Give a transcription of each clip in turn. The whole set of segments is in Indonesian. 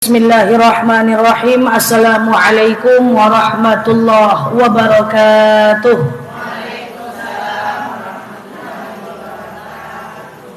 Bismillahirrahmanirrahim. Assalamualaikum warahmatullahi wabarakatuh.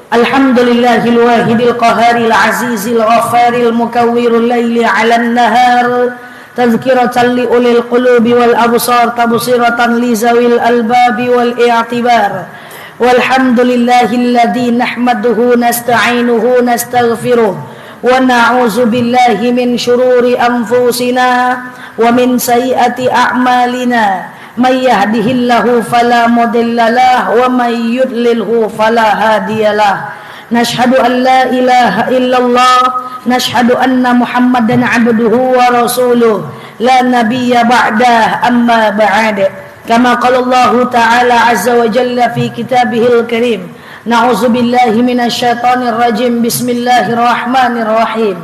Alhamdulillahil wahidil qaharil azizil ghafaril mukawwirul laili 'alan nahar tadhkiratan li ulil qulubi wal absar tabsiratan li zawil albabi wal i'tibar. Walhamdulillahilladzi nahmaduhu nasta'inuhu nastaghfiruh wa na'udzu billahi min syururi anfusina wa min sayyiati a'malina may yahdihillahu fala mudilla lahu wa may yudlilhu fala hadiyalah. Nashhadu an la ilaha illallah nashhadu anna muhammadan abduhu wa rasuluh la nabiyya ba'dah amma ba'd. Kama qala Allah ta'ala azza wa jalla fi kitabihil karim. Na'udzu billahi minasyaitonir rajim. Bismillahirrahmanirrahim.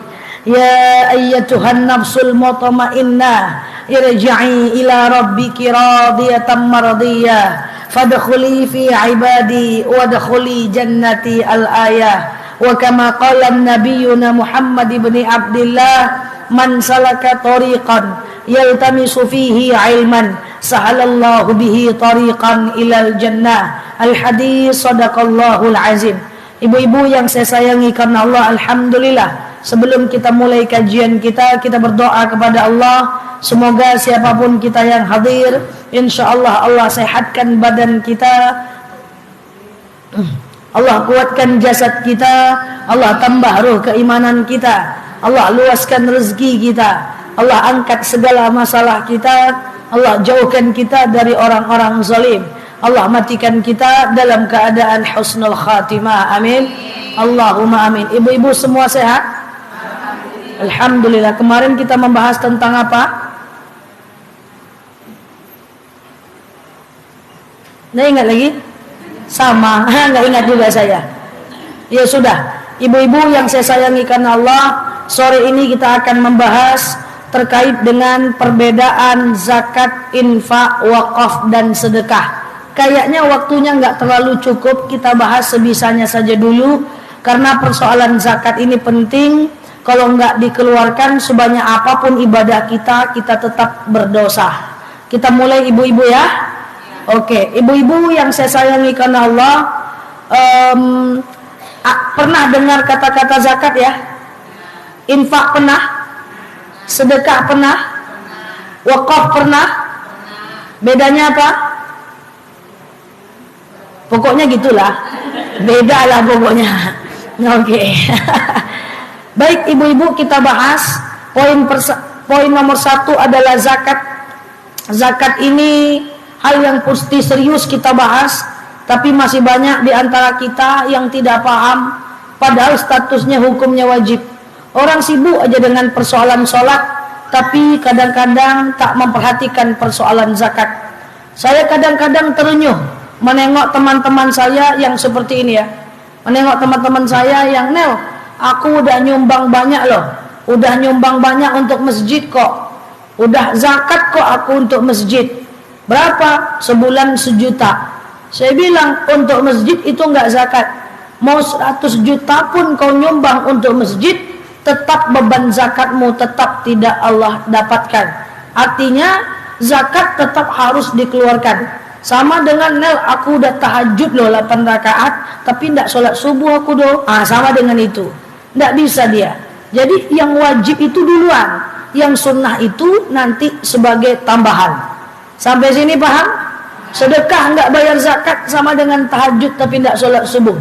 Ya ayyatuhan nafsul mutmainnah irji'i ila rabbiki radiyatan mardiyah fadkhuli fi ibadi wadkhuli jannati al-ayah. Wa kama qala nabiyyuna Muhammad ibn Abdullah man salaka tariqan yaltamisu fihi ilman sahalallahu bihi tariqan ilal jannah. Al-hadis sadaqallahul azim. Ibu-ibu yang saya sayangi karena Allah, alhamdulillah, sebelum kita mulai kajian kita berdoa kepada Allah, semoga siapapun kita yang hadir, insyaallah Allah sehatkan badan kita, Allah kuatkan jasad kita, Allah tambah ruh keimanan kita, Allah luaskan rezeki kita, Allah angkat segala masalah kita, Allah jauhkan kita dari orang-orang zalim, Allah matikan kita dalam keadaan husnul khatimah. Amin. Allahumma amin. Ibu-ibu semua sehat? Alhamdulillah. Kemarin kita membahas tentang apa? Nggak ingat lagi? Sama. Nggak ingat juga saya. Ya sudah. Ibu-ibu yang saya sayangi karena Allah, sore ini kita akan membahas terkait dengan perbedaan zakat, infak, wakaf, dan sedekah. Kayaknya waktunya nggak terlalu cukup, kita bahas sebisanya saja dulu, karena persoalan zakat ini penting. Kalau nggak dikeluarkan sebanyak apapun ibadah kita tetap berdosa. Kita mulai ibu-ibu ya. Oke, ibu-ibu yang saya sayangi karena Allah, pernah dengar kata-kata zakat ya? Infak pernah? Sedekah pernah? Wakaf pernah? Bedanya apa? Pokoknya gitulah, beda lah pokoknya. Oke. Baik ibu-ibu, kita bahas poin nomor 1 adalah zakat. Zakat ini hal yang pasti serius kita bahas, tapi masih banyak di antara kita yang tidak paham, padahal statusnya hukumnya wajib. Orang sibuk aja dengan persoalan sholat, tapi kadang-kadang tak memperhatikan persoalan zakat. Saya kadang-kadang terenyuh menengok teman-teman saya yang seperti ini ya. Menengok teman-teman saya yang, Nel, aku udah nyumbang banyak loh. Udah nyumbang banyak untuk masjid kok. Udah zakat kok aku untuk masjid. Berapa? Sebulan 1 juta. Saya bilang, untuk masjid itu enggak zakat. Mau 100 juta pun kau nyumbang untuk masjid, tetap beban zakatmu tetap tidak Allah dapatkan. Artinya, zakat tetap harus dikeluarkan. Sama dengan, Nel, aku udah tahajud loh 8 rakaat, tapi tidak sholat subuh aku doh. Sama dengan itu. Tidak bisa dia. Jadi yang wajib itu duluan, yang sunnah itu nanti sebagai tambahan. Sampai sini paham? Sedekah nggak bayar zakat sama dengan tahajud tapi tidak sholat subuh.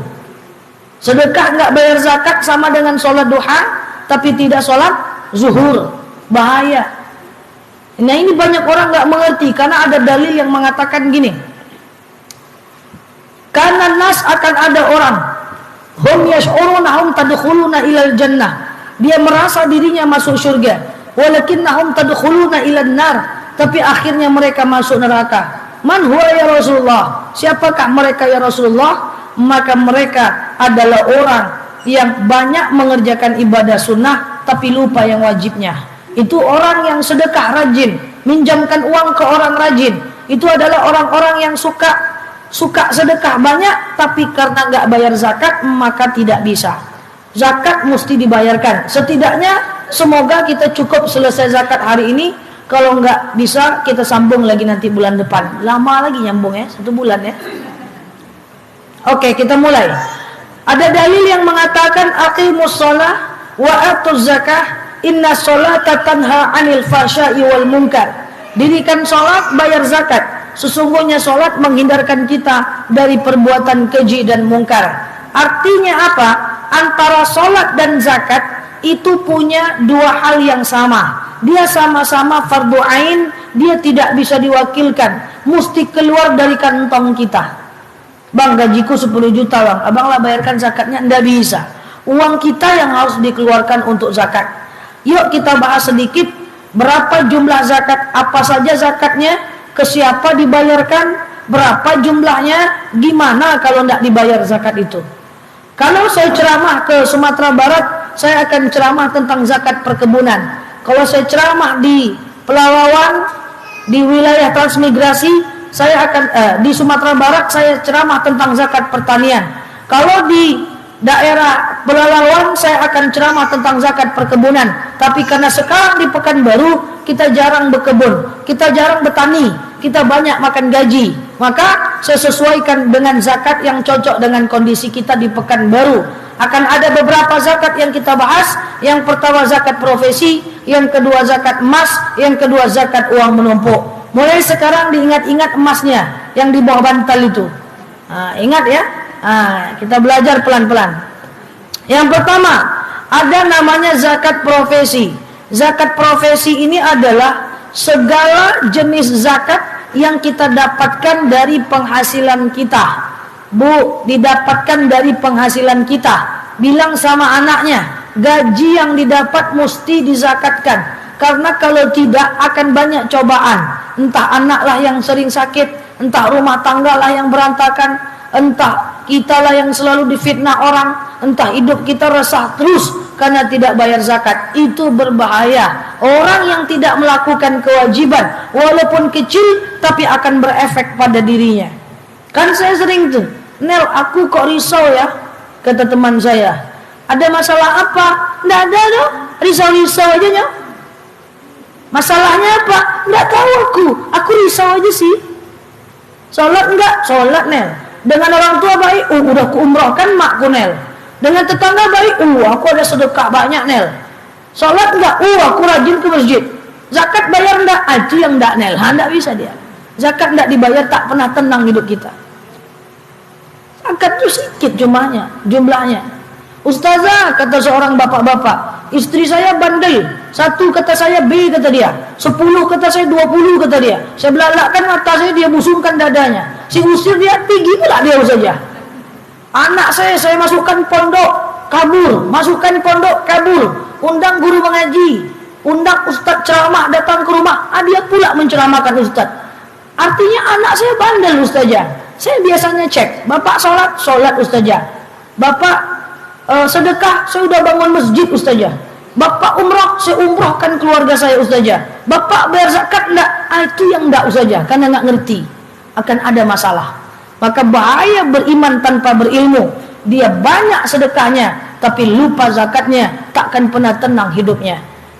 Sedekah nggak bayar zakat sama dengan sholat duha tapi tidak sholat zuhur. Bahaya. Nah ini banyak orang nggak mengerti karena ada dalil yang mengatakan gini. Karena nas akan ada orang, hum yash'uruna hum tadkhuluna ilal jannah. Dia merasa dirinya masuk surga, walakinnahum tadkhuluna ilan nar. Tapi akhirnya mereka masuk neraka. Man huwa ya Rasulullah? Siapakah mereka ya Rasulullah? Maka mereka adalah orang yang banyak mengerjakan ibadah sunnah tapi lupa yang wajibnya. Itu orang yang sedekah rajin, minjamkan uang ke orang rajin. Itu adalah orang-orang yang suka sedekah banyak, tapi karena nggak bayar zakat maka tidak bisa. zakat mesti dibayarkan. Setidaknya semoga kita cukup selesai zakat hari ini. Kalau nggak bisa kita sambung lagi nanti bulan depan. Lama lagi nyambung ya, 1 bulan ya. Oke, kita mulai. Ada dalil yang mengatakan aqimus shalah wa atuz zakah inna sholata tanha 'anil fahsya'i wal munkar. Dirikan sholat, bayar zakat. Sesungguhnya sholat menghindarkan kita dari perbuatan keji dan mungkar. Artinya apa? Antara sholat dan zakat itu punya 2 hal yang sama. Dia sama-sama fardu ain, dia tidak bisa diwakilkan. Mesti keluar dari kantong kita. Bang, gajiku 10 juta bang, abang lah bayarkan zakatnya. Tidak bisa. Uang kita yang harus dikeluarkan untuk zakat. Yuk kita bahas sedikit. Berapa jumlah zakat, apa saja zakatnya, ke siapa dibayarkan, berapa jumlahnya, gimana kalau tidak dibayar zakat itu. Kalau saya ceramah ke Sumatera Barat, saya akan ceramah tentang zakat perkebunan. Kalau saya ceramah di Pelalawan, di wilayah transmigrasi, saya akan di Sumatera Barat saya ceramah tentang zakat pertanian. Kalau di daerah Pelalawan saya akan ceramah tentang zakat perkebunan. Tapi karena sekarang di Pekanbaru kita jarang berkebun, kita jarang bertani, kita banyak makan gaji, maka saya sesuaikan dengan zakat yang cocok dengan kondisi kita di Pekanbaru. Akan ada beberapa zakat yang kita bahas. Yang pertama zakat profesi, yang kedua zakat emas, yang kedua zakat uang menumpuk. Mulai sekarang diingat-ingat emasnya yang di bawah bantal itu. Ingat ya. Kita belajar pelan-pelan. Yang pertama, ada namanya zakat profesi. Zakat profesi ini adalah segala jenis zakat yang kita dapatkan dari penghasilan kita. Bu, didapatkan dari penghasilan kita. Bilang sama anaknya, gaji yang didapat mesti dizakatkan. Karena kalau tidak akan banyak cobaan. Entah anaklah yang sering sakit, entah rumah tanggalah yang berantakan, entah kitalah yang selalu difitnah orang, entah hidup kita resah terus karena tidak bayar zakat. Itu berbahaya. Orang yang tidak melakukan kewajiban walaupun kecil tapi akan berefek pada dirinya. Kan saya sering tuh, Nel, aku kok risau ya, kata teman saya. Ada masalah apa? Nggak ada dong, risau-risau aja nyok. Masalahnya apa? Nggak tahu aku risau aja sih. Sholat enggak? Sholat Nel. Dengan orang tua baik, udah ku umrohkan makku Nel. Dengan tetangga baik, aku ada sedekah banyak Nel. Sholat enggak? Aku rajin ke masjid. Zakat bayar enggak? Itu yang enggak Nel. Enggak bisa dia. Zakat enggak dibayar, tak pernah tenang hidup kita. Zakat itu sedikit jumlahnya. Ustazah, kata seorang bapak-bapak, istri saya bandel. 1 kata saya B, kata dia. 10 kata saya 20, kata dia. Saya belalakkan mata saya, dia busungkan dadanya. Si usir dia, tinggi pula dia saja. Anak saya masukkan pondok, kabur. Masukkan pondok, kabur. Undang guru mengaji, undang ustaz ceramah datang ke rumah, dia pula menceramahkan ustaz. Artinya anak saya bandel ustazah. Saya biasanya cek, bapak sholat ustazah. Bapak sedekah, saya sudah bangun masjid ustazah. Bapak umrah, saya umrahkan keluarga saya ustazah. Bapak bayar zakat enggak? Itu yang enggak ustazah, karena enggak ngerti. Akan ada masalah. Maka bahaya beriman tanpa berilmu. Dia banyak sedekahnya tapi lupa zakatnya, takkan pernah tenang hidupnya.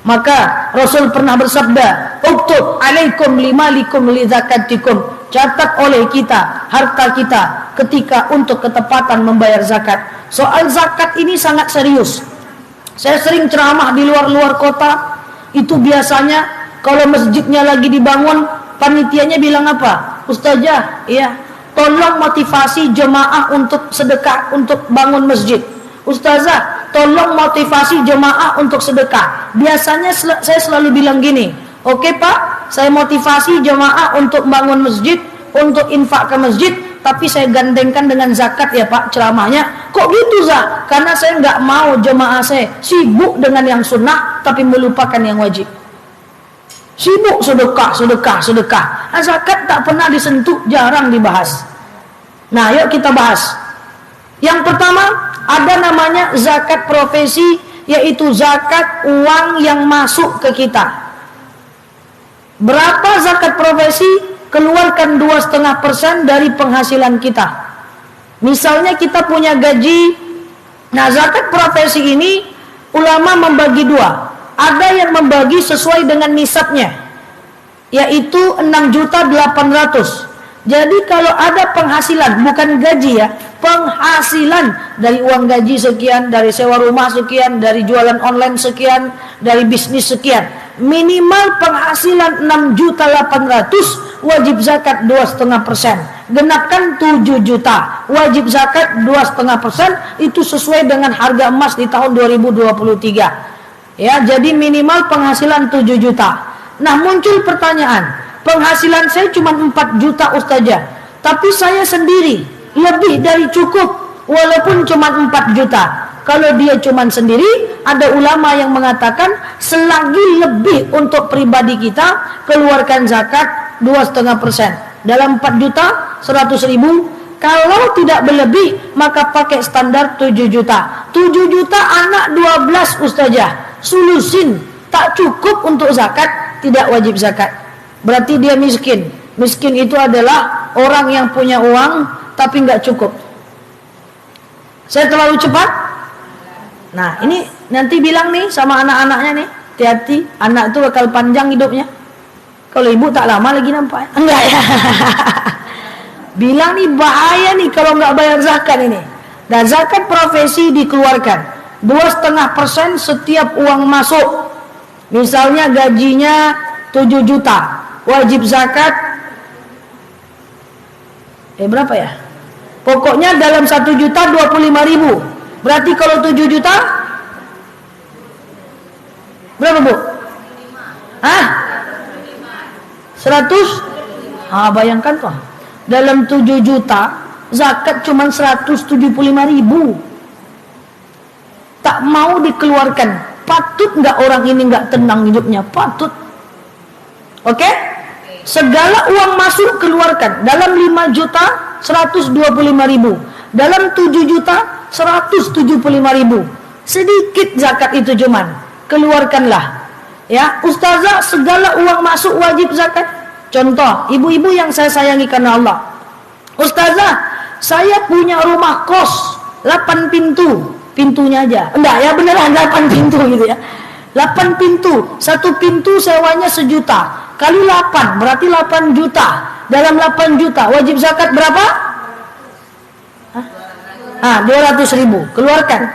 Maka Rasul pernah bersabda, "Uktub alaikum limalikum li zakatikum." Catat oleh kita harta kita ketika untuk ketepatan membayar zakat. Soal zakat ini sangat serius. Saya sering ceramah di luar kota. Itu biasanya kalau masjidnya lagi dibangun, panitianya bilang apa? Ustazah, iya, tolong motivasi jemaah untuk sedekah untuk bangun masjid. Ustazah, tolong motivasi jemaah untuk sedekah. Biasanya saya selalu bilang gini, oke Pak, saya motivasi jemaah untuk bangun masjid, untuk infak ke masjid, tapi saya gandengkan dengan zakat ya Pak ceramahnya. Kok gitu Zah? Karena saya nggak mau jemaah saya sibuk dengan yang sunnah tapi melupakan yang wajib. Sibuk sedekah. Zakat tak pernah disentuh, jarang dibahas. Nah, yuk kita bahas. Yang pertama, ada namanya zakat profesi, yaitu zakat uang yang masuk ke kita. Berapa zakat profesi? Keluarkan 2,5% dari penghasilan kita. Misalnya kita punya gaji Nah, zakat profesi ini ulama membagi dua. Ada yang membagi sesuai dengan nisabnya, yaitu 6.800.000. Jadi kalau ada penghasilan, bukan gaji ya, penghasilan dari uang gaji sekian, dari sewa rumah sekian, dari jualan online sekian, dari bisnis sekian, minimal penghasilan 6.800.000, wajib zakat 2,5%. Genapkan 7 juta, wajib zakat 2,5%. Itu sesuai dengan harga emas di tahun 2023. Ya, jadi minimal penghasilan 7 juta. Nah, muncul pertanyaan, penghasilan saya cuma 4 juta Ustazah, tapi saya sendiri lebih dari cukup walaupun cuma 4 juta. Kalau dia cuma sendiri, ada ulama yang mengatakan selagi lebih untuk pribadi kita, keluarkan zakat 2,5%. Dalam 4 juta 100.000. Kalau tidak berlebih, maka pakai standar 7 juta. 7 juta anak 12 Ustazah, sulusin, tak cukup untuk zakat, tidak wajib zakat. Berarti dia miskin. Miskin itu adalah orang yang punya uang tapi nggak cukup. Saya terlalu cepat? Nah, ini nanti bilang nih sama anak-anaknya nih, hati-hati, anak itu bakal panjang hidupnya. Kalau ibu tak lama lagi nampak. Enggak ya. Bilang nih bahaya nih kalau nggak bayar zakat ini. Dan zakat profesi dikeluarkan 2,5% setiap uang masuk. Misalnya gajinya 7 juta, wajib zakat berapa ya? Pokoknya dalam 1 juta 25.000. Berarti kalau 7 juta berapa, Bu? 100? Bayangkan toh. Dalam 7 juta zakat cuma 175.000. Tak mau dikeluarkan. Patut nggak orang ini nggak tenang hidupnya? Patut. Oke? Segala uang masuk keluarkan. Dalam 5 juta 125.000. Dalam 7 juta 175.000. Sedikit zakat itu cuman. Keluarkanlah. Ya, Ustazah, segala uang masuk wajib zakat. Contoh, ibu-ibu yang saya sayangi karena Allah. Ustazah, saya punya rumah kos 8 pintu. Pintunya aja. Enggak ya, beneran 8 pintu gitu ya. 8 pintu. Satu pintu sewanya 1 juta. Kali 8 berarti 8 juta. Dalam 8 juta wajib zakat berapa? 200.000. Keluarkan.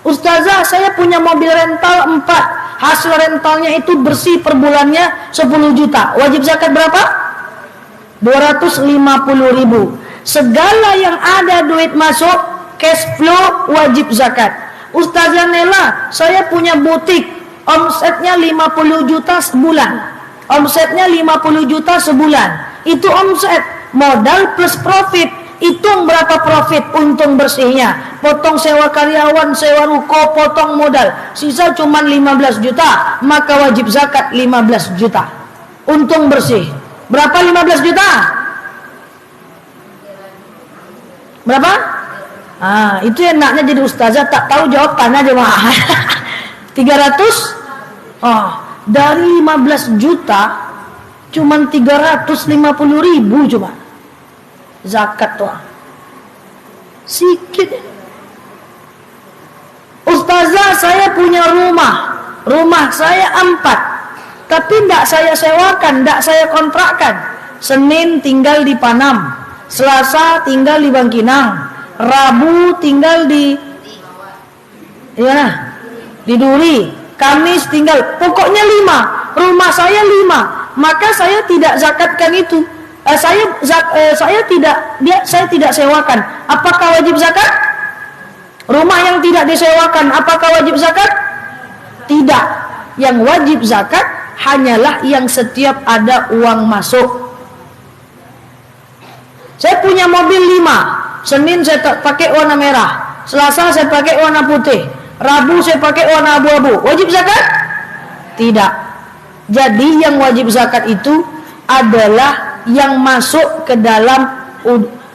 Ustazah, saya punya mobil rental 4. Hasil rentalnya itu bersih per bulannya 10 juta. Wajib zakat berapa? 250.000. Segala yang ada duit masuk, cash flow, wajib zakat. Ustazah Nela, saya punya butik, omsetnya 50 juta sebulan. Omsetnya 50 juta sebulan. Itu omset, modal plus profit. Hitung berapa profit, untung bersihnya. Potong sewa karyawan, sewa ruko, potong modal. Sisa cuma 15 juta. Maka wajib zakat 15 juta. Untung bersih. Berapa 15 juta? Berapa? Itu enaknya jadi ustazah, tak tahu jawabannya jemaah. 300? Dari 15 juta cuma 350.000 cuma. Zakat tuh sikit. Ustazah, saya punya rumah saya 4, tapi tidak saya sewakan, tidak saya kontrakkan. Senin tinggal di Panam, Selasa tinggal di Bangkinang, Rabu tinggal di Duri, Kamis tinggal, pokoknya 5. Rumah saya 5, maka saya tidak zakatkan itu. Saya tidak sewakan. Apakah wajib zakat? Rumah yang tidak disewakan, apakah wajib zakat? Tidak. Yang wajib zakat hanyalah yang setiap ada uang masuk. Saya punya mobil 5. Senin saya pakai warna merah, Selasa saya pakai warna putih, Rabu saya pakai warna abu-abu. Wajib zakat? Tidak. Jadi yang wajib zakat itu adalah yang masuk ke dalam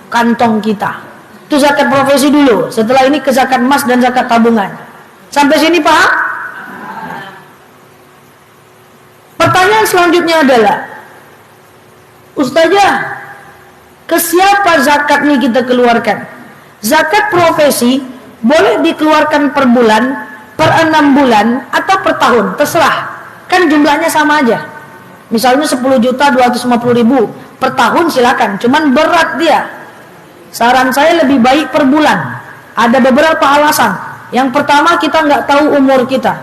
kantong kita. Itu zakat profesi dulu. Setelah ini ke zakat emas dan zakat tabungan. Sampai sini paham? Pertanyaan selanjutnya adalah, Ustazah, ke siapa zakat ini kita keluarkan? Zakat profesi Boleh dikeluarkan per bulan, per 6 bulan, atau per tahun, terserah. Kan jumlahnya sama aja. Misalnya 10.250.000 per tahun silakan, cuman berat dia. Saran saya lebih baik per bulan. Ada beberapa alasan. Yang pertama, kita nggak tahu umur kita.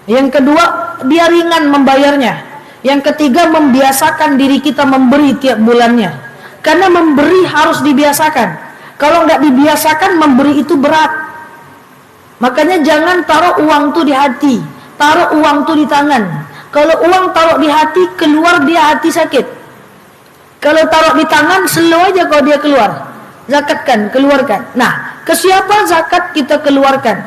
Yang kedua, dia ringan membayarnya. Yang ketiga, membiasakan diri kita memberi tiap bulannya. Karena memberi harus dibiasakan. Kalau nggak dibiasakan, memberi itu berat. Makanya jangan taruh uang tuh di hati, taruh uang tuh di tangan. Kalau uang taruh di hati, keluar dia hati sakit. Kalau taruh di tangan, slow aja kalau dia keluar. Zakatkan, keluarkan. Nah, ke siapa zakat kita keluarkan?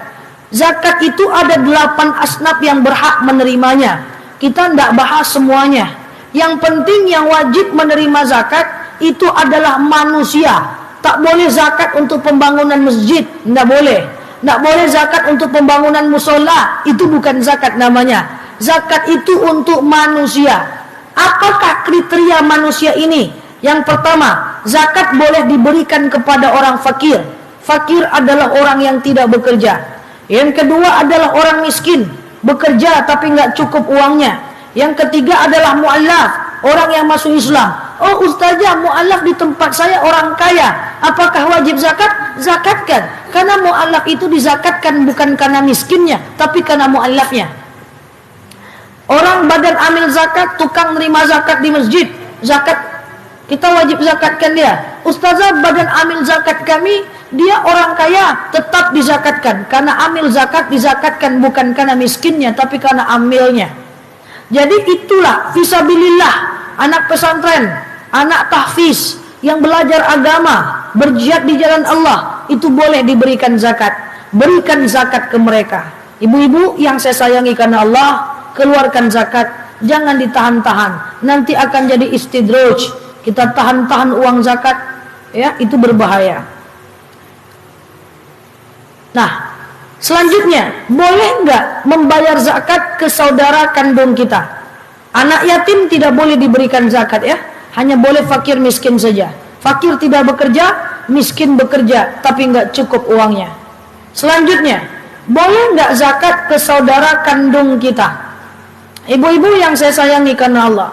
Zakat itu ada 8 asnaf yang berhak menerimanya. Kita tidak bahas semuanya. Yang penting yang wajib menerima zakat itu adalah manusia. Tak boleh zakat untuk pembangunan masjid, tidak boleh. Tidak boleh zakat untuk pembangunan musola, itu bukan zakat namanya. Zakat itu untuk manusia. Apakah kriteria manusia ini? Yang pertama, zakat boleh diberikan kepada orang fakir. Fakir adalah orang yang tidak bekerja. Yang kedua adalah orang miskin, bekerja tapi nggak cukup uangnya. Yang ketiga adalah mu'allaf, orang yang masuk Islam. Oh ustazah, mu'allaf di tempat saya orang kaya, apakah wajib zakat? Zakatkan. Karena mu'allaf itu dizakatkan bukan karena miskinnya, tapi karena mu'allafnya. Orang badan amil zakat, tukang nerima zakat di masjid, zakat kita wajib zakatkan dia. Ustazah, badan amil zakat kami, dia orang kaya, tetap dizakatkan. Karena amil zakat dizakatkan bukan karena miskinnya, tapi karena amilnya. Jadi itulah fisabilillah, anak pesantren, anak tahfiz yang belajar agama, berjihad di jalan Allah, itu boleh diberikan zakat. Berikan zakat ke mereka. Ibu-ibu yang saya sayangi karena Allah, keluarkan zakat, jangan ditahan-tahan. Nanti akan jadi istidroj. Kita tahan-tahan uang zakat, ya, itu berbahaya. Nah, selanjutnya, boleh nggak membayar zakat ke saudara kandung kita? Anak yatim tidak boleh diberikan zakat, ya. Hanya boleh fakir miskin saja. Fakir tidak bekerja, miskin bekerja, tapi nggak cukup uangnya. Selanjutnya, boleh nggak zakat ke saudara kandung kita? Ibu-ibu yang saya sayangi karena Allah,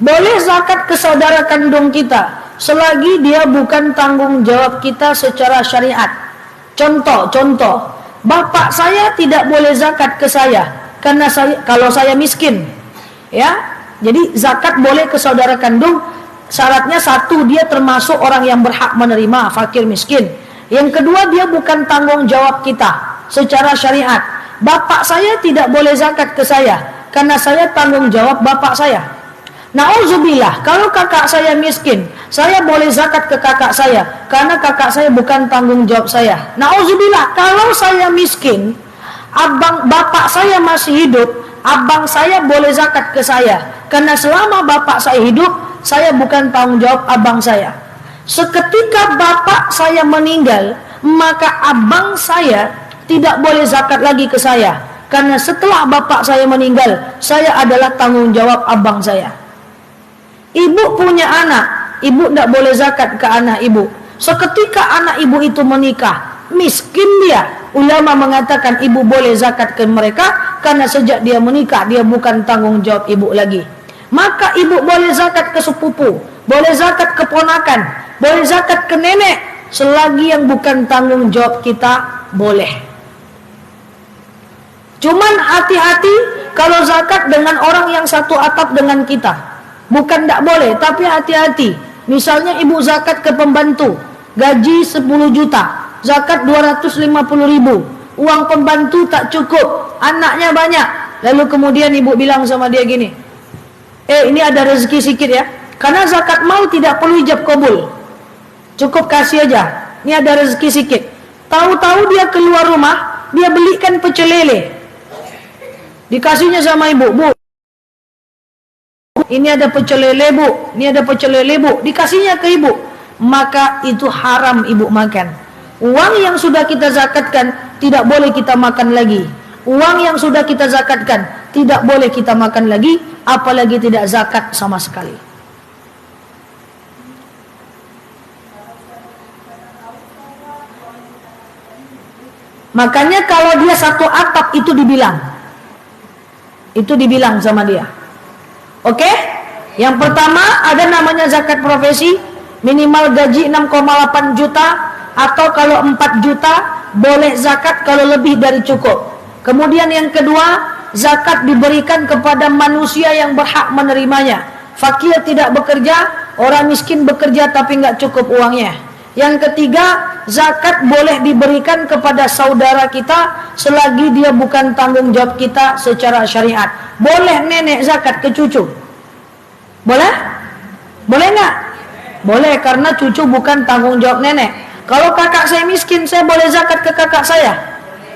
boleh zakat ke saudara kandung kita selagi dia bukan tanggung jawab kita secara syariat. Contoh, bapak saya tidak boleh zakat ke saya karena kalau saya miskin, ya. Jadi zakat boleh ke saudara kandung, syaratnya satu, dia termasuk orang yang berhak menerima, fakir miskin. Yang kedua, dia bukan tanggung jawab kita secara syariat. Bapak saya tidak boleh zakat ke saya karena saya tanggung jawab bapak saya. Na'udzubillah, kalau kakak saya miskin, saya boleh zakat ke kakak saya karena kakak saya bukan tanggung jawab saya. Na'udzubillah, kalau saya miskin, bapak saya masih hidup, abang saya boleh zakat ke saya karena selama bapak saya hidup, saya bukan tanggung jawab abang saya. Seketika bapak saya meninggal, maka abang saya tidak boleh zakat lagi ke saya karena setelah bapak saya meninggal, saya adalah tanggung jawab abang saya. Ibu punya anak, ibu tidak boleh zakat ke anak ibu. Seketika anak ibu itu menikah, miskin dia, ulama mengatakan ibu boleh zakat ke mereka karena sejak dia menikah, dia bukan tanggung jawab ibu lagi. Maka ibu boleh zakat ke sepupu, boleh zakat ke ponakan, boleh zakat ke nenek, selagi yang bukan tanggung jawab kita, boleh. Cuman hati-hati kalau zakat dengan orang yang satu atap dengan kita. Bukan tidak boleh, tapi hati-hati. Misalnya ibu zakat ke pembantu, gaji 10 juta, zakat 250.000. Uang pembantu tak cukup, anaknya banyak. Lalu kemudian ibu bilang sama dia gini, ini ada rezeki sikit ya. Karena zakat mal tidak perlu ijab kabul, cukup kasih aja. Ini ada rezeki sikit. Tahu-tahu dia keluar rumah, dia belikan pecel lele. Dikasihnya sama ibu, bu, ini ada pecel lele bu, ini ada pecel lele bu, dikasihnya ke ibu, maka itu haram ibu makan. Uang yang sudah kita zakatkan tidak boleh kita makan lagi. Uang yang sudah kita zakatkan tidak boleh kita makan lagi, apalagi tidak zakat sama sekali. Makanya kalau dia satu atap itu dibilang. Itu dibilang sama dia. Oke? Yang pertama ada namanya zakat profesi, minimal gaji 6,8 juta atau kalau 4 juta boleh zakat kalau lebih dari cukup. Kemudian yang kedua, zakat diberikan kepada manusia yang berhak menerimanya. Fakir tidak bekerja, orang miskin bekerja tapi nggak cukup uangnya. Yang ketiga, zakat boleh diberikan kepada saudara kita selagi dia bukan tanggung jawab kita secara syariat. Boleh nenek zakat ke cucu? Boleh? Boleh nggak? Boleh, karena cucu bukan tanggung jawab nenek. Kalau kakak saya miskin, saya boleh zakat ke kakak saya?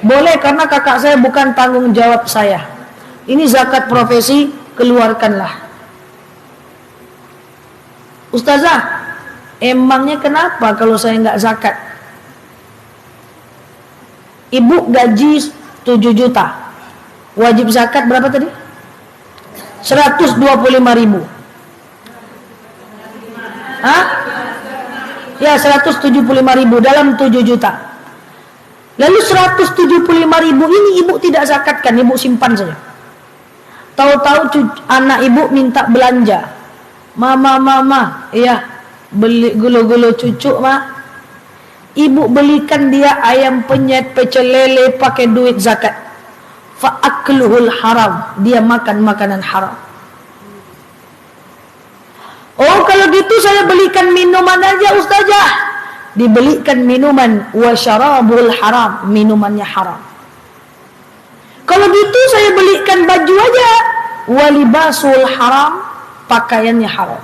Boleh, karena kakak saya bukan tanggung jawab saya. Ini zakat profesi, keluarkanlah. Ustazah, emangnya kenapa kalau saya nggak zakat? Ibu gaji 7 juta, wajib zakat berapa tadi? 125.000. Hah? Ya, 175.000 dalam 7 juta. Lalu 175.000 ini ibu tidak zakatkan, ibu simpan saja. Tahu-tahu anak ibu minta belanja. Mama, iya, beli gula-gula cucu, Ma. Ibu belikan dia ayam penyet, pecel lele pakai duit zakat. Fa'akluhul haram, dia makan makanan haram. Oh, kalau gitu saya belikan minuman aja, Ustazah. Dibelikan minuman, wa syarabul haram, minumannya haram. Kalau gitu saya belikan baju aja, wa libasul haram, pakaiannya haram.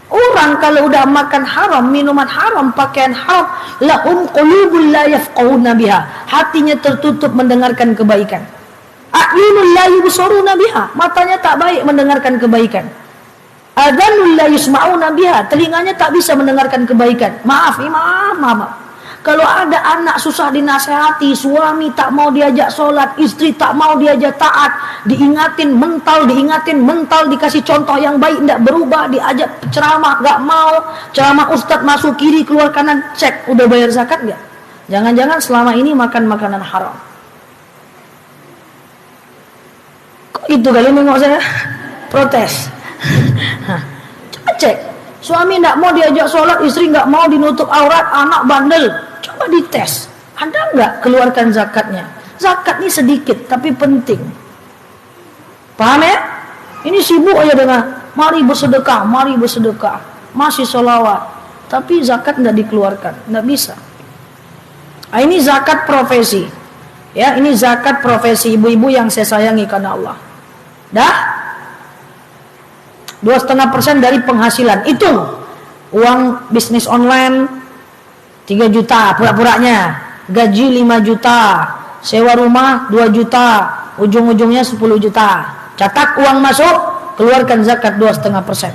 Orang kalau udah makan haram, minuman haram, pakaian haram, lahum qulubul la yafqahuna biha, hatinya tertutup mendengarkan kebaikan. A'yunul la yubsiruna biha, matanya tak baik mendengarkan kebaikan. Adhanul la yusma'una biha, telinganya tak bisa mendengarkan kebaikan. Maaf. Kalau ada anak susah dinasehati, suami tak mau diajak sholat, istri tak mau diajak taat, diingatin mental, dikasih contoh yang baik, tidak berubah, diajak ceramah, gak mau, ceramah ustadz masuk kiri, keluar kanan, cek, udah bayar zakat gak? Jangan-jangan selama ini makan makanan haram. Kok itu kali nengok saya? Protes. Coba cek, suami tidak mau diajak sholat, istri nggak mau dinutup aurat, anak bandel. Coba dites, ada nggak keluarkan zakatnya? Zakat ini sedikit tapi penting. Paham ya? Ini sibuk aja dengan mari bersedekah, masih sholawat, tapi zakat nggak dikeluarkan, nggak bisa. Nah, ini zakat profesi, ya, ini zakat profesi ibu-ibu yang saya sayangi karena Allah. Dah? 2,5% dari penghasilan. Itu uang bisnis online 3 juta pura-puranya, gaji 5 juta, sewa rumah 2 juta, ujung-ujungnya 10 juta. Catat uang masuk, keluarkan zakat 2,5%.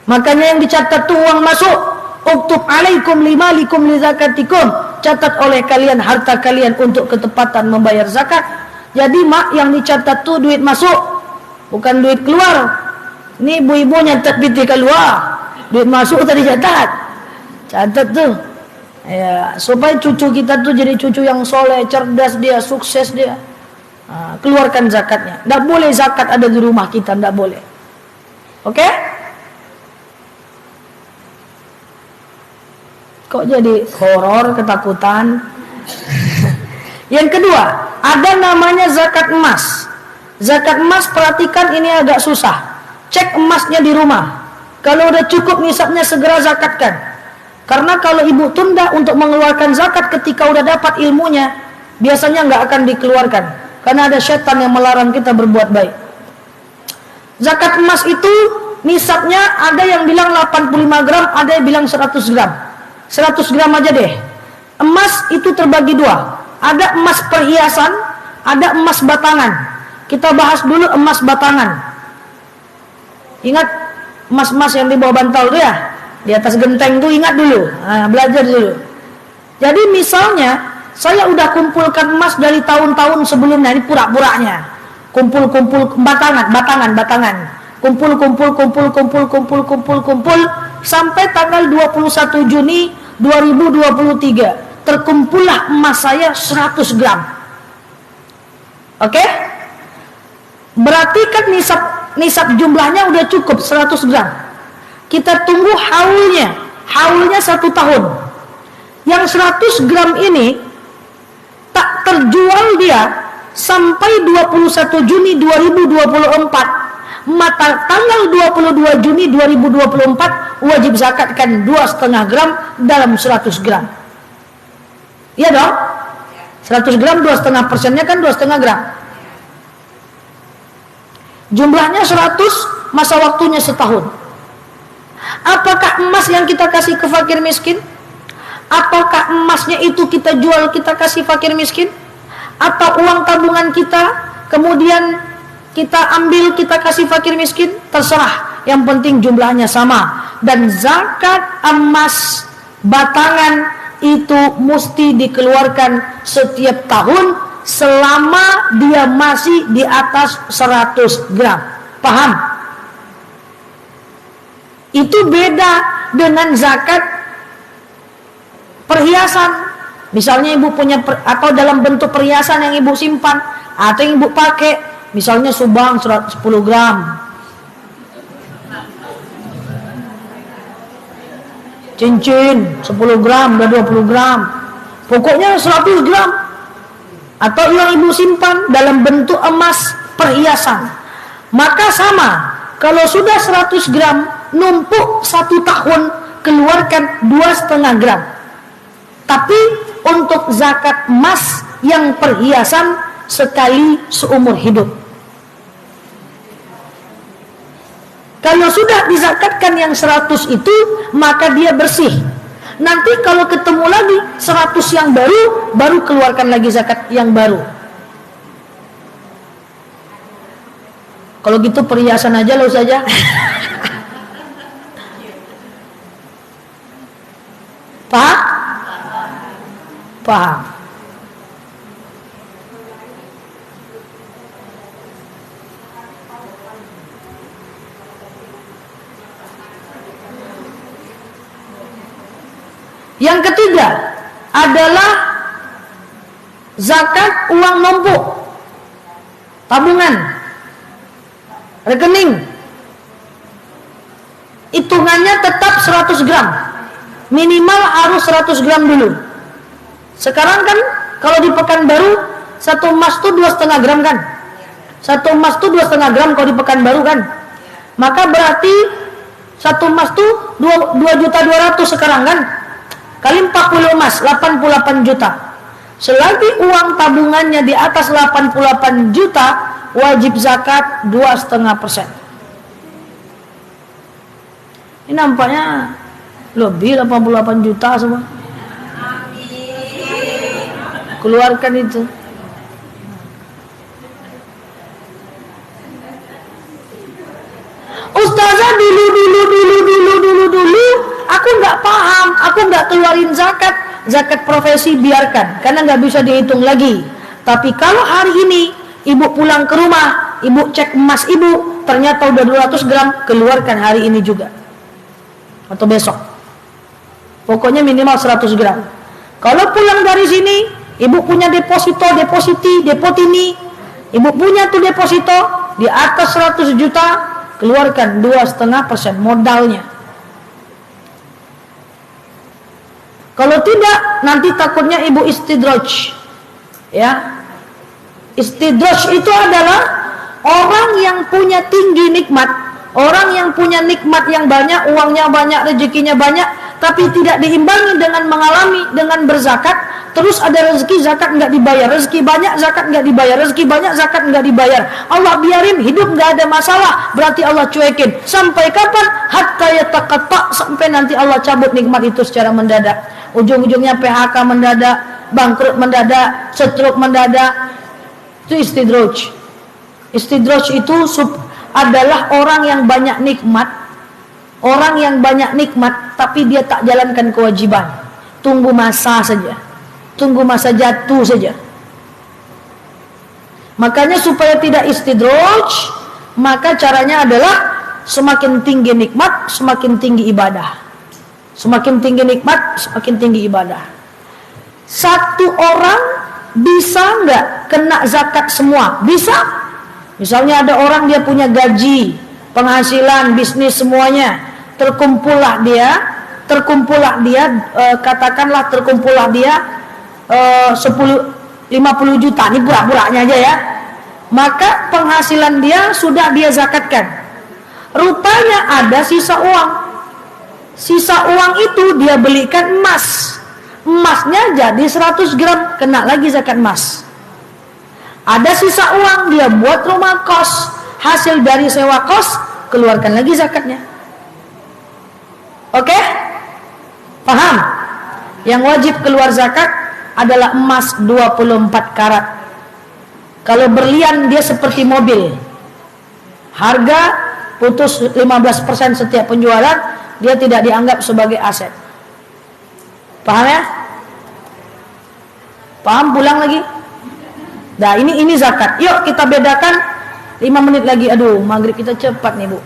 Makanya yang dicatat tuh uang masuk, uktub alaikum limalikum li zakatikum, catat oleh kalian harta kalian untuk ketepatan membayar zakat. Jadi mak, yang dicatat tuh duit masuk, bukan duit keluar. Ini ibu-ibu nyatat PT keluar, duit masuk tadi catat tuh, ya, supaya cucu kita tuh jadi cucu yang soleh, cerdas dia, sukses dia. Nah, keluarkan zakatnya. Tidak boleh zakat ada di rumah kita, tidak boleh. Oke? Kok jadi horor, ketakutan? Yang kedua, ada namanya zakat emas. Zakat emas, perhatikan, ini agak susah. Cek emasnya di rumah. Kalau udah cukup nisabnya, segera zakatkan. Karena kalau ibu tunda untuk mengeluarkan zakat ketika udah dapat ilmunya, biasanya nggak akan dikeluarkan. Karena ada syaitan yang melarang kita berbuat baik. Zakat emas itu nisabnya ada yang bilang 85 gram, ada yang bilang 100 gram. 100 gram aja deh. Emas itu terbagi dua. Ada emas perhiasan, ada emas batangan. Kita bahas dulu emas batangan. Ingat emas-emas yang di bawah bantal tuh ya, di atas genteng tuh, ingat dulu. Nah, belajar dulu. Jadi misalnya saya udah kumpulkan emas dari tahun-tahun sebelumnya, ini pura-puranya. Kumpul batangan. Kumpul sampai tanggal 21 Juni 2023 terkumpullah emas saya 100 gram. Oke? Berarti kan nisab jumlahnya udah cukup 100 gram. Kita tunggu haulnya 1 tahun. Yang 100 gram ini tak terjual dia sampai 21 Juni 2024. Maka tanggal 22 Juni 2024 wajib zakatkan 2,5 gram dalam 100 gram. Iya dong? 100 gram 2,5%-nya kan 2,5 gram. Jumlahnya 100, masa waktunya setahun. Apakah emas yang kita kasih ke fakir miskin? Apakah emasnya itu kita jual, kita kasih fakir miskin? Atau uang tabungan kita kemudian kita ambil, kita kasih fakir miskin? Terserah, yang penting jumlahnya sama. Dan zakat emas batangan itu mesti dikeluarkan setiap tahun selama dia masih di atas 100 gram. Paham? Itu beda dengan zakat perhiasan. Misalnya ibu punya atau dalam bentuk perhiasan yang ibu simpan atau yang ibu pakai, misalnya subang 10 gram, cincin 10 gram dan 20 gram, pokoknya 100 gram, atau yang ibu simpan dalam bentuk emas perhiasan. Maka sama, kalau sudah 100 gram numpuk 1 tahun, keluarkan 2,5 gram. Tapi untuk zakat emas yang perhiasan sekali seumur hidup. Kalau sudah dizakatkan yang 100 itu, maka dia bersih. Nanti kalau ketemu lagi 100 yang baru keluarkan lagi zakat yang baru. Kalau gitu perhiasan aja loh saja. Paham? Paham. Yang ketiga adalah zakat uang numpuk, tabungan, rekening. Hitungannya tetap 100 gram. Minimal harus 100 gram dulu. Sekarang kan kalau di Pekanbaru 1 emas tuh 2,5 gram kan? 1 emas tuh 2,5 gram kalau di Pekanbaru kan? Maka berarti 1 emas tuh 2.200.000 sekarang kan? Kali 40 emas 88 juta. Selagi uang tabungannya di atas 88 juta, wajib zakat 2,5%. Ini nampaknya lebih 88 juta semua. Keluarkan itu. Ustazah dulu aku nggak paham, aku nggak keluarin zakat profesi, biarkan, karena nggak bisa dihitung lagi. Tapi kalau hari ini ibu pulang ke rumah, ibu cek emas ibu, ternyata udah 200 gram, keluarkan hari ini juga atau besok. Pokoknya minimal 100 gram. Kalau pulang dari sini, ibu punya deposito, depotini, ibu punya tuh deposito di atas 100 juta, keluarkan 2,5% modalnya. Kalau tidak, nanti takutnya ibu istidraj. Ya, istidraj itu adalah orang yang punya tinggi nikmat, orang yang punya nikmat yang banyak, uangnya banyak, rezekinya banyak, tapi tidak diimbangi dengan mengalami dengan berzakat. Terus ada rezeki zakat nggak dibayar, rezeki banyak zakat nggak dibayar, rezeki banyak zakat nggak dibayar. Allah biarin hidup nggak ada masalah, berarti Allah cuekin. Sampai kapan? Hatta yataqatta, sampai nanti Allah cabut nikmat itu secara mendadak. Ujung-ujungnya PHK mendadak, bangkrut mendadak, stroke mendadak. Itu istidraj. Istidraj itu adalah orang yang banyak nikmat, orang yang banyak nikmat, tapi dia tak jalankan kewajiban. Tunggu masa saja. Tunggu masa jatuh saja. Makanya supaya tidak istidraj, maka caranya adalah semakin tinggi nikmat, semakin tinggi ibadah. Semakin tinggi nikmat, semakin tinggi ibadah. Satu orang bisa nggak kena zakat semua? Bisa. Misalnya ada orang dia punya gaji, penghasilan, bisnis semuanya, terkumpullah dia katakanlah terkumpullah dia 50 juta, ini pura-puranya aja ya. Maka penghasilan dia sudah dia zakatkan. Rupanya ada sisa uang. Sisa uang itu dia belikan emas. Emasnya jadi 100 gram, kena lagi zakat emas. Ada sisa uang, dia buat rumah kos. Hasil dari sewa kos, keluarkan lagi zakatnya. Oke? Paham? Yang wajib keluar zakat adalah emas 24 karat. Kalau berlian dia seperti mobil. Harga putus 15% setiap penjualan, dia tidak dianggap sebagai aset. Paham ya? Paham? Pulang lagi. Nah, ini zakat. Yuk kita bedakan 5 menit lagi. Aduh, maghrib kita cepat nih, Bu.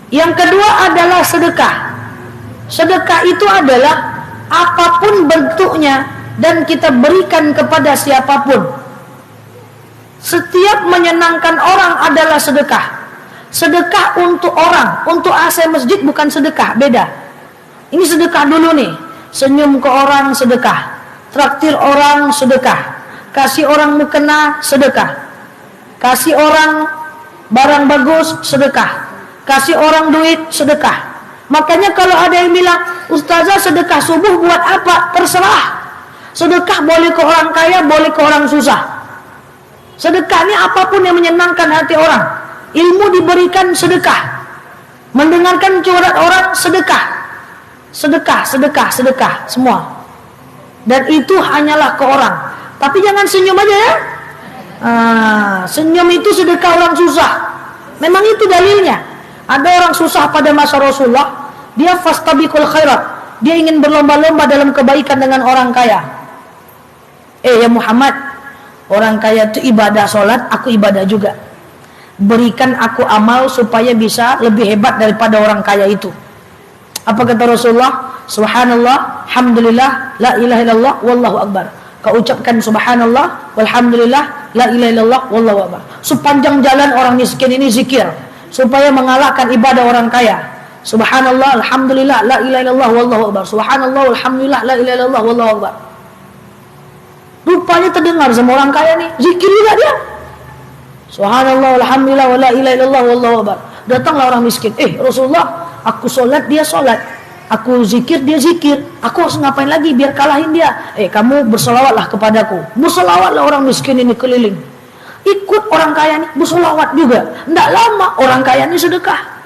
Yang kedua adalah sedekah. Sedekah itu adalah apapun bentuknya dan kita berikan kepada siapapun. Setiap menyenangkan orang adalah sedekah. Sedekah untuk orang, untuk AC masjid bukan sedekah, beda. Ini sedekah dulu nih. Senyum ke orang sedekah, traktir orang sedekah, kasih orang mukena sedekah, kasih orang barang bagus sedekah, kasih orang duit sedekah. Makanya kalau ada yang bilang, Ustazah sedekah subuh buat apa? Terserah. Sedekah boleh ke orang kaya, boleh ke orang susah. Sedekah ini apapun yang menyenangkan hati orang. Ilmu diberikan sedekah. Mendengarkan curhat orang sedekah. Sedekah semua. Dan itu hanyalah ke orang. Tapi jangan senyum aja ya. Senyum itu sedekah orang susah. Memang itu dalilnya. Ada orang susah pada masa Rasulullah, dia fastabiqul khairat. Dia ingin berlomba-lomba dalam kebaikan dengan orang kaya. Ya Muhammad, orang kaya itu ibadah sholat, aku ibadah juga. Berikan aku amal supaya bisa lebih hebat daripada orang kaya itu. Apa kata Rasulullah? Subhanallah, alhamdulillah, la ilaha illallah, wallahu akbar. Kau ucapkan subhanallah, walhamdulillah, la ilaha illallah, wallahu akbar. Sepanjang jalan orang miskin ini zikir supaya mengalahkan ibadah orang kaya. Subhanallah, alhamdulillah, la ilaha illallah, wallahu akbar. Subhanallah, alhamdulillah, la ilaha illallah, wallahu akbar. Rupanya terdengar sama orang kaya nih, zikir juga dia. Subhanallah, alhamdulillah, la ilaha illallah, wallahu akbar. Datanglah orang miskin. Rasulullah, aku sholat, dia sholat. Aku zikir, dia zikir. Aku harus ngapain lagi biar kalahin dia? Kamu bersolawatlah kepadaku. Bersolawatlah orang miskin ini keliling. Ikut orang kaya ini bersolawat juga. Tidak lama orang kaya ini sedekah.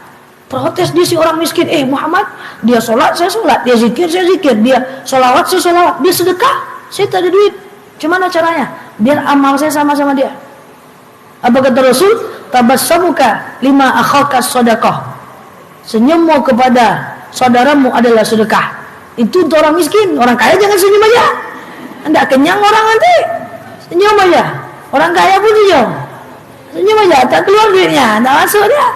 Protes dia si orang miskin. Muhammad, dia sholat, saya sholat. Dia zikir, saya zikir. Dia solawat, saya solawat. Dia sedekah, saya tak ada duit. Gimana caranya? Biar amal saya sama-sama dia. Apa kata Rasul? Tabassamuka lima akhaka shadaqah. Senyummu kepada saudaramu adalah sedekah. Itu untuk orang miskin. Orang kaya jangan senyum aja. Anda kenyang orang nanti. Senyum aja. Orang kaya pun senyum. Senyum aja, tak keluar duitnya, tak masuk dia.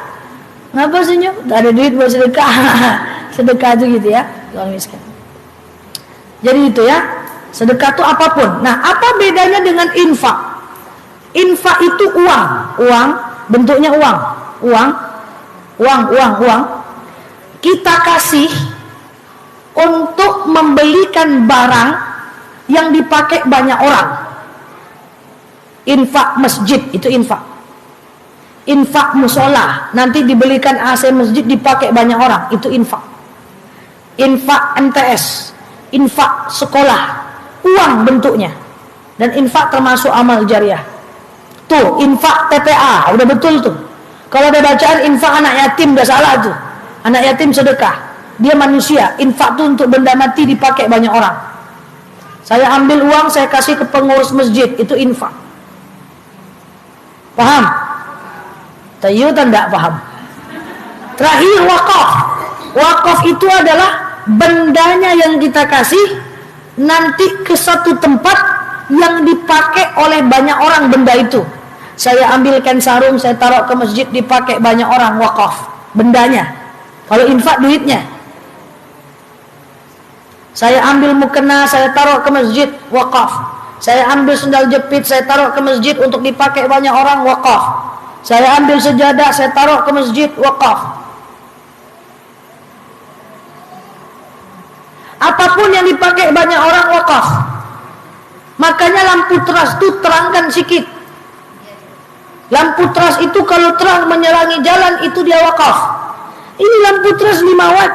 Ngapa senyum? Tak ada duit buat sedekah. Sedekah itu gitu ya, orang miskin. Jadi itu ya, sedekah itu apapun. Nah, apa bedanya dengan infak? Infak itu uang, bentuknya uang. Kita kasih untuk membelikan barang yang dipakai banyak orang. Infak masjid itu infak. Infak musola, nanti dibelikan AC masjid dipakai banyak orang, itu infak. Infak MTS, infak sekolah, uang bentuknya. Dan infak termasuk amal jariah. Tuh, infak TPA, udah betul tuh. Kalau ada bacaan infak anak yatim, udah salah tuh. Anak yatim sedekah, dia manusia. Infak tuh untuk benda mati dipakai banyak orang. Saya ambil uang, saya kasih ke pengurus masjid, itu infak. Paham? Tahu atau tidak paham? Terakhir wakaf. Wakaf itu adalah bendanya yang kita kasih nanti ke satu tempat yang dipakai oleh banyak orang benda itu. Saya ambilkan sarung, saya taruh ke masjid, dipakai banyak orang, wakaf bendanya. Kalau infak duitnya. Saya ambil mukena, saya taruh ke masjid, wakaf. Saya ambil sendal jepit, saya taruh ke masjid untuk dipakai banyak orang, wakaf. Saya ambil sejadah, saya taruh ke masjid, wakaf. Apapun yang dipakai banyak orang, wakaf. Makanya lampu teras itu terangkan sikit. Lampu teras itu kalau terang menyerangi jalan, itu dia wakaf. Ini lampu teras 5 watt,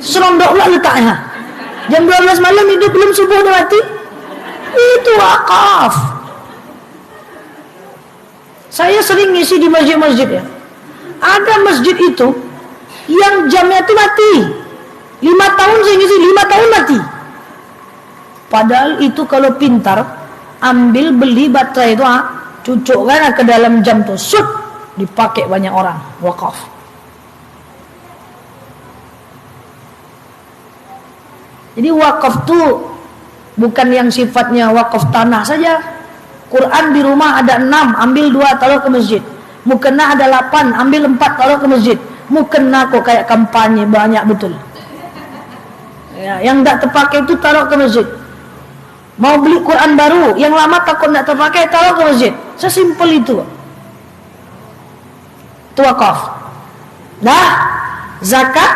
serondok lah letaknya. Jam 12 malam itu belum subuh udah mati. Itu wakaf. Saya sering ngisi di masjid-masjid ya. Ada masjid itu yang jamnya itu mati. 5 tahun saya ngisi, 5 tahun mati. Padahal itu kalau pintar, ambil beli baterai itu, cucukkan ke dalam jam tuh, sut, dipakai banyak orang, wakaf. Jadi wakaf tuh bukan yang sifatnya wakaf tanah saja. Quran di rumah ada 6, ambil 2 taruh ke masjid. Mukena ada 8, ambil 4 taruh ke masjid. Mukena kok kayak kampanye banyak betul. Ya, yang tidak terpakai itu taruh ke masjid. Mau beli Quran baru, yang lama takut tidak terpakai, taruh ke masjid. Sesimpel itu. Itu wakaf. Nah, zakat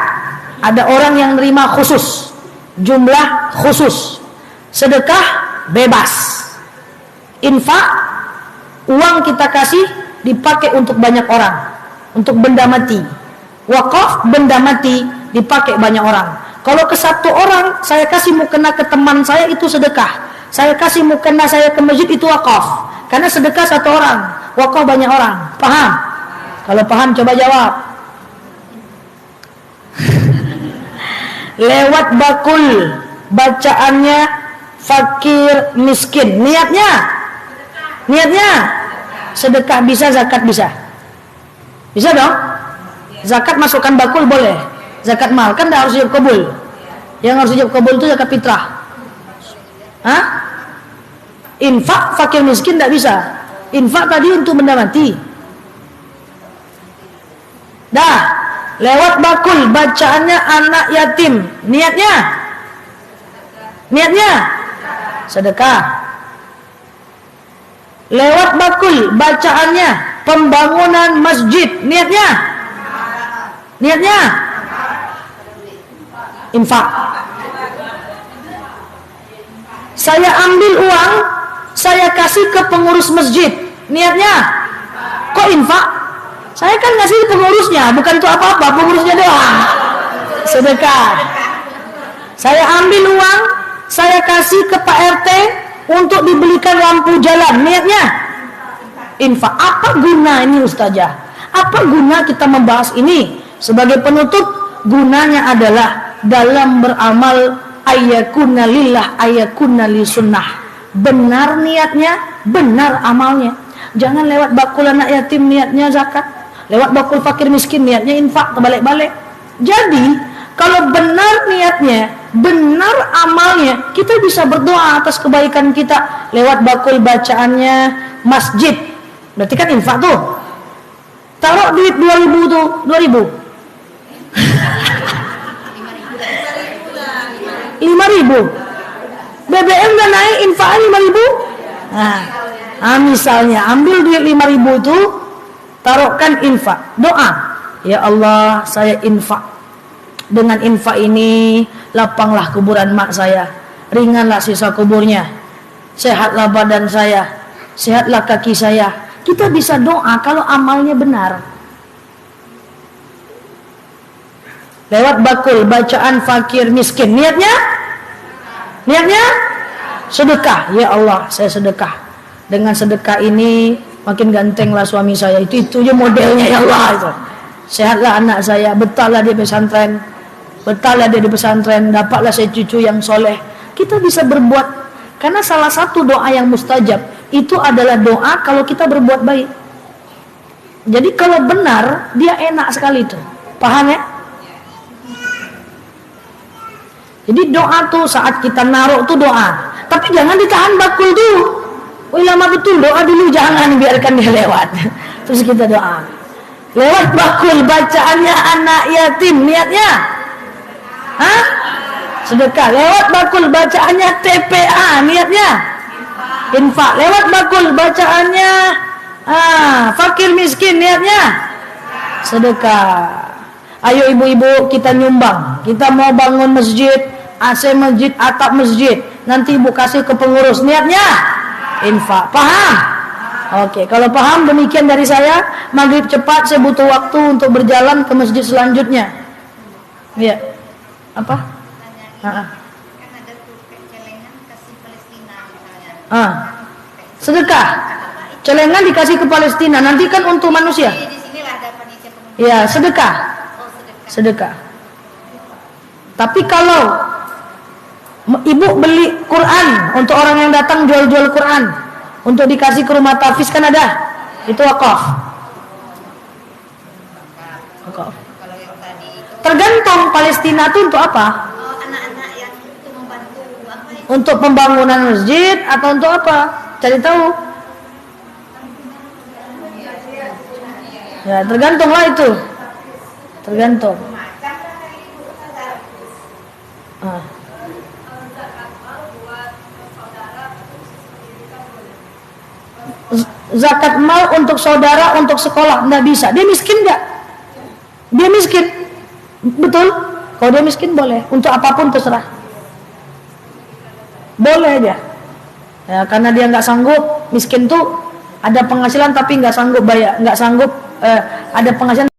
ada orang yang nerima khusus. Jumlah khusus. Sedekah bebas. Infak, uang kita kasih dipakai untuk banyak orang, untuk benda mati. Wakaf, benda mati dipakai banyak orang. Kalau ke satu orang saya kasih mukena ke teman saya, itu sedekah. Saya kasih mukena saya ke masjid, itu wakaf. Karena sedekah satu orang, wakaf banyak orang. Paham? Kalau paham coba jawab. Lewat bakul, bacaannya fakir miskin. Niatnya sedekah bisa, zakat bisa. Bisa dong? Zakat masukkan bakul boleh. Zakat mal kan tidak harus ijab kabul. Yang harus ijab kabul itu zakat fitrah. Hah? Infak fakir miskin tidak bisa. Infak tadi untuk benda mati. Dah, lewat bakul bacaannya anak yatim. Niatnya sedekah. Lewat bakul bacaannya pembangunan masjid. Niatnya infak. Saya ambil uang, saya kasih ke pengurus masjid. Niatnya kok infak? Saya kan ngasih pengurusnya, bukan untuk apa-apa, pengurusnya doang. Sedekah. Saya ambil uang, saya kasih ke Pak RT untuk dibelikan lampu jalan. Niatnya infak. Apa guna ini Ustazah? Apa guna kita membahas ini? Sebagai penutup, gunanya adalah dalam beramal ayyakuna lillah ayyakuna li sunnah. Benar niatnya, benar amalnya. Jangan lewat bakul anak yatim niatnya zakat, lewat bakul fakir miskin niatnya infak, terbalik-balik. Jadi kalau benar niatnya, benar amalnya, kita bisa berdoa atas kebaikan kita lewat bakul bacaannya masjid. Berarti kan infak tuh. Taruh duit 2.000 tuh, 2.000. 5.000. BBM udah naik, infak 5.000. Nah, misalnya ambil duit 5.000 itu, taruhkan infak. Doa, ya Allah, saya infak. Dengan infak ini lapanglah kuburan mak saya, ringanlah sisa kuburnya, sehatlah badan saya, sehatlah kaki saya. Kita bisa doa kalau amalnya benar. Lewat bakul bacaan fakir miskin, niatnya sedekah. Ya Allah, saya sedekah. Dengan sedekah ini makin gantenglah suami saya. Itu aja modelnya, ya Allah. Itu. Sehatlah anak saya, betahlah dia pesantren, dapatlah saya cucu yang soleh. Kita bisa berbuat, karena salah satu doa yang mustajab itu adalah doa kalau kita berbuat baik. Jadi kalau benar, dia enak sekali itu. Paham ya? Jadi doa tuh saat kita naruh tuh doa, tapi jangan ditahan bakul tuh. Lama betul doa dulu, jangan biarkan dia lewat. Terus kita doa. Lewat bakul bacaannya anak yatim, niatnya hah? Sedekah. Lewat bakul bacaannya TPA, niatnya infak. Lewat bakul bacaannya fakir miskin, niatnya sedekah. Ayo ibu-ibu kita nyumbang. Kita mau bangun masjid, AC masjid, atap masjid. Nanti ibu kasih ke pengurus, niatnya infak. Paham? Oke, kalau paham demikian dari saya. Maghrib cepat, saya butuh waktu untuk berjalan ke masjid selanjutnya. Iya. Apa? Kan ada tuh celengan kasih Palestina misalnya. Sedekah. Celengan dikasih ke Palestina, nanti kan untuk manusia. Di sinilah ada panitia pengurus. Iya, sedekah. Oh, sedekah. Sedekah. Tapi kalau ibu beli Quran untuk orang yang datang jual-jual Quran untuk dikasih ke rumah tahfiz kan ada, itu wakaf. Wakaf. Kalau yang tadi itu Tergantung Palestina itu untuk apa? anak-anak yang itu membantu apa itu? Untuk pembangunan masjid atau untuk apa? Cari tahu. Ya, tergantunglah itu. Tergantung. Zakat mal untuk saudara, untuk sekolah nggak bisa. Dia miskin nggak? Dia miskin, betul? Kalau dia miskin boleh. Untuk apapun terserah. Boleh aja. Ya, karena dia nggak sanggup. Miskin tuh ada penghasilan tapi nggak sanggup bayar, nggak sanggup ada penghasilan